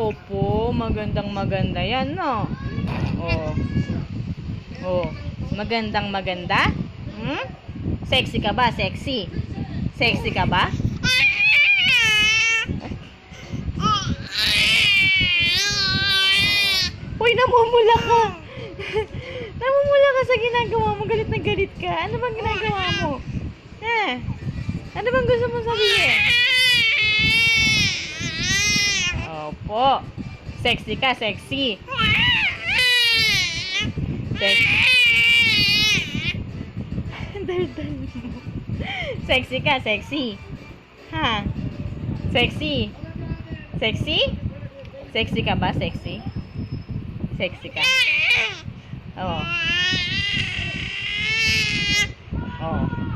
Opo, magandang maganda yan, no? Oh. Oh, magandang maganda? Hmm? Sexy ka ba? Sexy? Sexy ka ba? Uy, namumula ka. Namumula ka sa ginagawa mo. Galit na galit ka. Ano bang ginagawa mo? Ano bang gusto mong sabihin? Opo. Sexy ka, sexy. Sexy. Daldal mo. Sexy ka, sexy. Ha? Sexy. Sexy? Sexy ka ba? Sexy? Sexy ka. Oh. Oh.